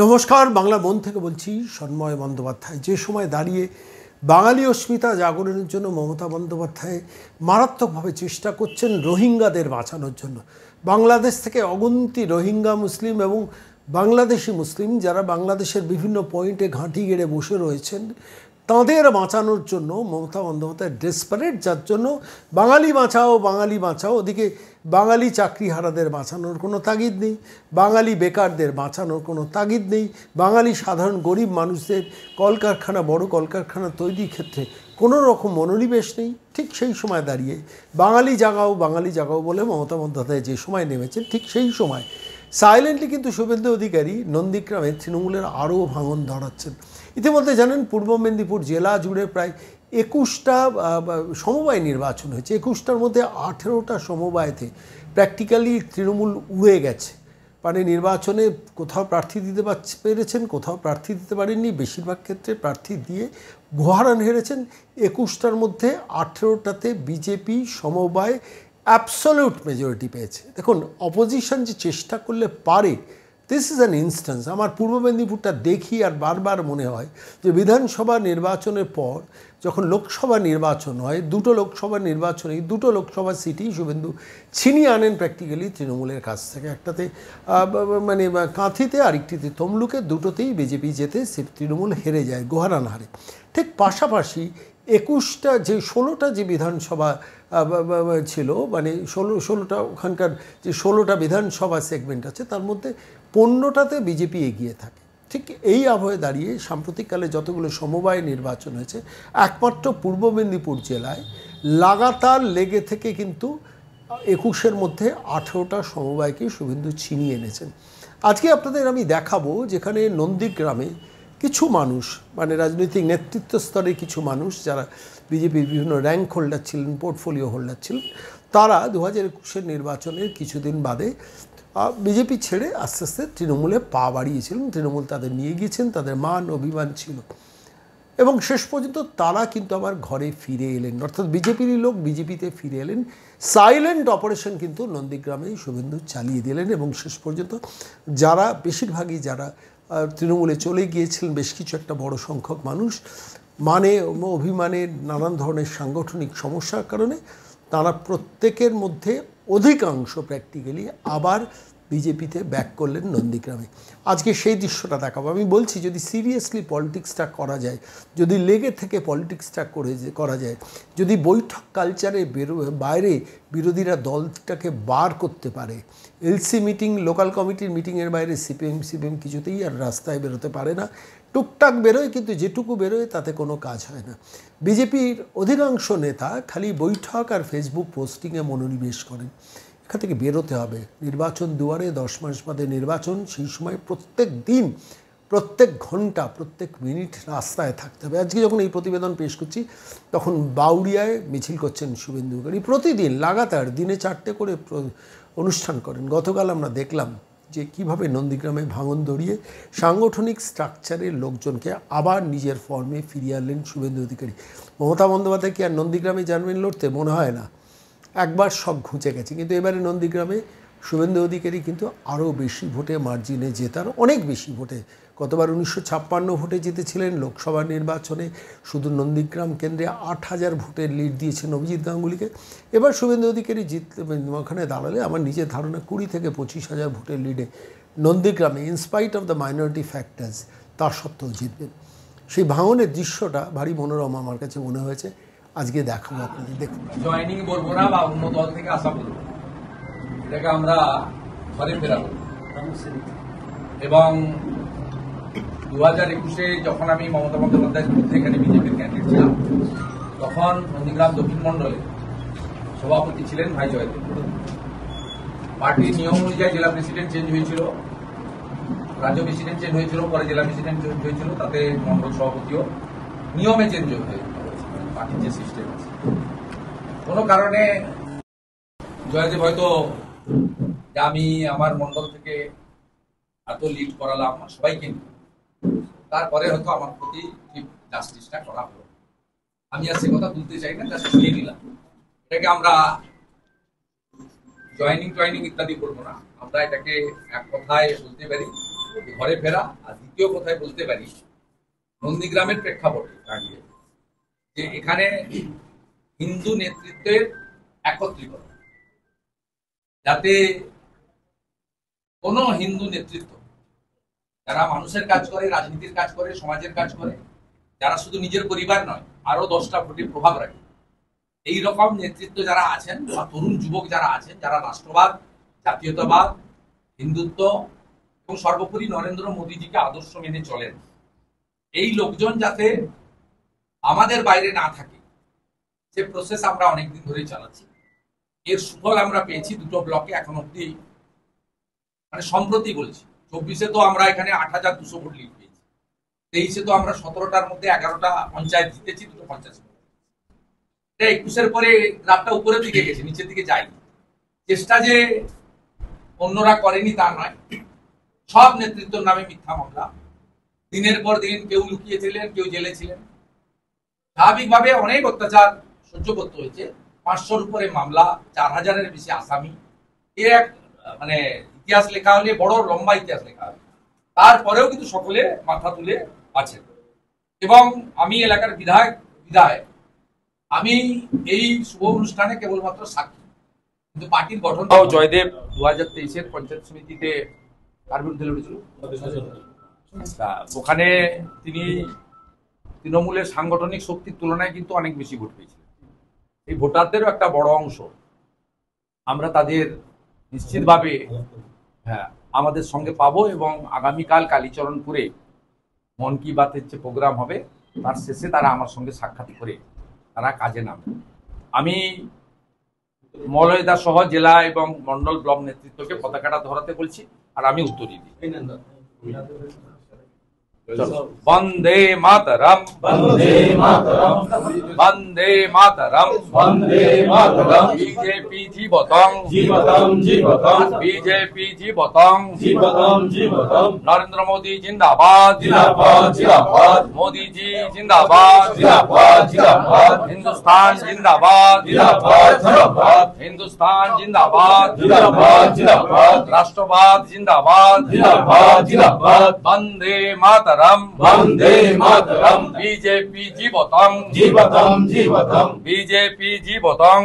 নমস্কার, বাংলা মন থেকে বলছি সন্ময় বন্দ্যোপাধ্যায়। যে সময় দাঁড়িয়ে বাঙালি অস্মিতা জাগরণের জন্য মমতা বন্দ্যোপাধ্যায় মারাত্মকভাবে চেষ্টা করছেন রোহিঙ্গাদের বাঁচানোর জন্য। বাংলাদেশ থেকে অগুন্তি রোহিঙ্গা মুসলিম এবং বাংলাদেশি মুসলিম যারা বাংলাদেশের বিভিন্ন পয়েন্টে ঘাঁটি গেড়ে বসে রয়েছেন, তাঁদের বাঁচানোর জন্য মমতা বন্দ্যোপাধ্যায় ডেসপারেট, যার জন্য বাঙালি বাঁচাও বাঙালি বাঁচাও। ওদিকে বাঙালি চাকরিহারাদের বাঁচানোর কোনো তাগিদ নেই, বাঙালি বেকারদের বাঁচানোর কোনো তাগিদ নেই, বাঙালি সাধারণ গরিব মানুষদের কলকারখানা বড় কলকারখানা তৈরির ক্ষেত্রে কোনো রকম মনোনিবেশ নেই। ঠিক সেই সময় দাঁড়িয়ে বাঙালি জাগাও বলে মমতা বন্দ্যোপাধ্যায় যে সময় নেমেছেন, ঠিক সেই সময় সাইলেন্টলি কিন্তু শুভেন্দু অধিকারী নন্দীগ্রামে তৃণমূলের আরও ভাঙন ধরাচ্ছেন। ইতিমধ্যে জানেন পূর্ব মেদিনীপুর জেলা জুড়ে প্রায় 21টা সমবায় নির্বাচন হয়েছে। 21টার মধ্যে 18টা সমবায়তে প্র্যাকটিক্যালি তৃণমূল উড়ে গেছে। মানে নির্বাচনে কোথাও প্রার্থী দিতে পেরেছেন, কোথাও প্রার্থী দিতে পারেননি, বেশিরভাগ ক্ষেত্রে প্রার্থী দিয়ে গোহারান হেরেছেন। 21টার মধ্যে 18টাতে বিজেপি সমবায় অ্যাবসলিউট মেজরিটি পেয়েছে। দেখুন, অপোজিশন যে চেষ্টা করলে পারে, দিস ইজ অ্যান ইনস্ট্যান্স। আমার পূর্ব মেদিনীপুরটা দেখি আর বারবার মনে হয় যে বিধানসভা নির্বাচনের পর যখন লোকসভা নির্বাচন হয়, দুটো লোকসভা সিটই শুভেন্দু ছিনিয়ে আনেন প্র্যাকটিক্যালি তৃণমূলের কাছ থেকে। একটাতে মানে কাঁথিতে, আরেকটিতে তমলুকে, দুটোতেই বিজেপি যেতে তৃণমূল হেরে যায়, গোহারান হারে। ঠিক পাশাপাশি 21টা যে 16টা যে বিধানসভা ছিল, মানে ষোলোটা ওখানকার যে 16টা বিধানসভা সেগমেন্ট আছে, তার মধ্যে 15টাতে বিজেপি এগিয়ে থাকে। ঠিক এই আবহে দাঁড়িয়ে সাম্প্রতিককালে যতগুলো সমবায় নির্বাচন হয়েছে, একমাত্র পূর্ব মেদিনীপুর জেলায় লাগাতার লেগে থেকে কিন্তু 21-এর মধ্যে 18টা সমবায়কে শুভেন্দু ছিনিয়ে এনেছেন। আজকে আপনাদের আমি দেখাবো যেখানে নন্দীগ্রামে কিছু মানুষ, মানে রাজনৈতিক নেতৃত্ব স্তরের কিছু মানুষ যারা বিজেপির বিভিন্ন র্যাঙ্ক হোল্ডার ছিলেন, পোর্টফোলিও হোল্ডার ছিলেন, তারা 2021-এর নির্বাচনের কিছুদিন বাদে বিজেপি ছেড়ে আস্তে আস্তে তৃণমূলে পা বাড়িয়েছিলেন। তৃণমূল তাদের নিয়ে গিয়েছেন, তাদের মান অভিমান ছিল, এবং শেষ পর্যন্ত তারা কিন্তু আবার ঘরে ফিরে এলেন, অর্থাৎ বিজেপিরই লোক বিজেপিতে ফিরে এলেন। সাইলেন্ট অপারেশন কিন্তু নন্দীগ্রামেই শুভেন্দু চালিয়ে দিলেন, এবং শেষ পর্যন্ত যারা বেশিরভাগই যারা তৃণমূলে চলে গিয়েছিলেন, বেশ কিছু একটা বড় সংখ্যক মানুষ মানে অভিমানের নানান ধরনের সাংগঠনিক সমস্যার কারণে তারা প্রত্যেকের মধ্যে অধিকাংশ প্র্যাকটিক্যালি আবার বিজেপিতে ব্যাক করলেন নন্দীগ্রামে। আজকে সেই দৃশ্যটা দেখাবো। আমি বলছি, যদি সিরিয়াসলি পলিটিক্সটা করা যায়, যদি লেগে থেকে পলিটিক্সটা করা যায়, যদি বৈঠক কালচারে বাইরে বিরোধীরা দলটাকে বার করতে পারে, এলসি মিটিং, লোকাল কমিটির মিটিংয়ের বাইরে সিপিএম কিছুতেই আর রাস্তায় বেরোতে পারে না। টুকটাক বেরোয়, কিন্তু যেটুকু বেরোয় তাতে কোনো কাজ হয় না। বিজেপির অধিকাংশ নেতা খালি বৈঠক আর ফেসবুক পোস্টিংয়ে মনোনিবেশ করেন। এখান থেকে বেরোতে হবে। নির্বাচন দুয়ারে, 10 মাস বাদে নির্বাচন, সেই সময় প্রত্যেক দিন, প্রত্যেক ঘন্টা, প্রত্যেক মিনিট রাস্তায় থাকতে হবে। আজকে যখন এই প্রতিবেদন পেশ করছি, তখন বাউরিয়ায় মিছিল করছেন শুভেন্দু অধিকারী। প্রতিদিন লাগাতার দিনে 4টে করে অনুষ্ঠান করেন। গতকাল আমরা দেখলাম যে কীভাবে নন্দীগ্রামে ভাঙন ধরিয়ে সাংগঠনিক স্ট্রাকচারের লোকজনকে আবার নিজের ফর্মে ফিরিয়ে আনলেন শুভেন্দু অধিকারী। মমতা বন্দ্যোপাধ্যায় কি আর নন্দীগ্রামে জানবেন লড়তে? মনে হয় না। একবার সব ঘুঁচে গেছে। কিন্তু এবারে নন্দীগ্রামে শুভেন্দু অধিকারী কিন্তু আরও বেশি ভোটে মার্জিনে জেতার, অনেক বেশি ভোটে, গতবার 1956 ভোটে জিতেছিলেন। লোকসভা নির্বাচনে শুধু নন্দীগ্রাম কেন্দ্রে 8000 ভোটের লিড দিয়েছেন অভিজিৎ গাঙ্গুলিকে। এবার শুভেন্দু অধিকারী জিতলেন, ওখানে দাঁড়ালে আমার নিজের ধারণা 20 থেকে 25,000 ভোটের লিডে নন্দীগ্রামে, in spite of the minority factors, তা সত্ত্বেও জিতবেন। সেই ভাঙনের দৃশ্যটা ভারী মনোরম আমার কাছে মনে হয়েছে। আজকে দেখাবো আপনাদের, দেখুন। জয়েনিং বলবো না বা অন্য দল থেকে আসা বলবো, এটাকে আমরা ঘরে ফেরাবো। এবং 2021-এ যখন আমি মমতা বন্দ্যোপাধ্যায়ের বিরুদ্ধে এখানে বিজেপির ক্যান্ডিডেট ছিলাম, তখন নন্দীগ্রাম দক্ষিণ মন্ডলে সভাপতি ছিলেন ভাই জয়দেব। পার্টির নিয়ম অনুযায়ী জেলা প্রেসিডেন্ট চেঞ্জ হয়েছিল, রাজ্য প্রেসিডেন্ট চেঞ্জ হয়েছিল, পরে জেলা প্রেসিডেন্ট চেঞ্জ হয়েছিল, তাতে মন্ডল সভাপতিও নিয়মে চেঞ্জ হয়েছিল। পার্টির যে সিস্টেম আছে, কোনো কারণে জয়দেব হয়তো আমি আমার মন্ডল থেকে এত লিড করালাম সবাইকে, তারপরে হয়তো আমার প্রতি জাস্টিসটা করা হলো। আমি আর সে কথা তুলতে চাই না, জাস্ট দিয়ে দিলাম। এটাকে আমরা জয়েনিং ইত্যাদি করবো না, আমরা এটাকে এক কথায় বলতে পারি ঘরে ফেরা। আর দ্বিতীয় কথায় বলতে পারি নন্দীগ্রামের প্রেক্ষাপটে দাঁড়িয়ে যে এখানে হিন্দু নেতৃত্বের একত্রীকরণ, যাতে কোনো হিন্দু নেতৃত্ব যারা মানুষের কাজ করে, রাজনীতির কাজ করে, সমাজের কাজ করে, যারা শুধু নিজের পরিবার নয় আরো 10টা ভোটে প্রভাব রাখে, এই রকম নেতৃত্ব যারা আছেন বা তরুণ যুবক যারা আছেন, যারা রাষ্ট্রবাদ, জাতীয়তাবাদ, হিন্দুত্ব এবং সর্বোপরি নরেন্দ্র মোদীজিকে আদর্শ মেনে চলেন, এই লোকজন যাতে আমাদের বাইরে না থাকে, সে প্রসেস আমরা অনেকদিন ধরেই চালাচ্ছি। এর সুফল আমরা পেয়েছি দুটো ব্লকে এখন অব্দি, মানে সম্প্রতি বলছি 24-এ তো আমরা এখানে 8,200 ভোট লিড পেয়েছি, 23-এ তো আমরা 17টার মধ্যে 11টা পঞ্চায়েত জিতেছি, দুটো পঞ্চায়েত। 21-এর পরে গ্রাফটা উপরের দিকে গেছে, নিচের দিকে যায়নি। চেষ্টা যে অন্যরা করেনি তা নয়, সব নেতৃত্বের নামে মিথ্যা মামলা, দিনের পর দিন কেউ লুকিয়েছিলেন, কেউ জেলে ছিলেন, স্বাভাবিকভাবে অনেক অত্যাচার সহ্য করতে হয়েছে। 500-র উপরে মামলা, 4,000-এর বেশি আসামি, এর এক মানে ইতিহাস লেখা হলে বড় লম্বা ইতিহাস লেখা হবে। তারপরেও কিন্তু সকলে মাথা তুলে আছেন। এবং আমি এলাকার বিধায়ক, আমি এই শুভ অনুষ্ঠানে কেবলমাত্র সাক্ষী, কিন্তু পার্টির গঠন। জয়দেব 2023-এর পঞ্চায়েত সমিতিতে কার বিরুদ্ধে লড়েছিল, ওখানে তিনি তৃণমূলের সাংগঠনিক শক্তির তুলনায় কিন্তু অনেক বেশি ভোট পেয়েছিলেন। এই ভোটারদেরও একটা বড় অংশ, আমরা তাদের নিশ্চিতভাবে আমাদের সঙ্গে পাবো। এবং আগামীকাল কালীচরণপুরে মন কি বাতের যে প্রোগ্রাম হবে তার শেষে তারা আমার সঙ্গে সাক্ষাৎ করে তারা কাজে নামবে। আমি মলয়দা সহ জেলা এবং মন্ডল ব্লক নেতৃত্বকে পতাকাটা ধরাতে বলছি, আর আমি উত্তরই দিই। বন্দে মাতরম, বন্দে মাতরম, বন্দে মাতরম, বন্দে মাতরম। বিজেপি জীবতং, জীবতং, জীবতং। বিজেপি জীবতং, জীবতং, জীবতং। নরেন্দ্র মোদী জিন্দাবাদ, জিন্দাবাদ, জিন্দাবাদ। মোদীজি জিন্দাবাদ, জিন্দাবাদ, জিন্দাবাদ। হিন্দুস্তান জিন্দাবাদ, জিন্দাবাদ, জিন্দাবাদ। হিন্দুস্তান জিন্দাবাদ, জিন্দাবাদ, জিন্দাবাদ। রাষ্ট্রবাদ জিন্দাবাদ, জিন্দাবাদ, জিন্দাবাদ। বন্দে মাতরম, বন্দে মাতরম। বিজেপি জীবতং, জীবতং, জীবতং। বিজেপি জীবতং,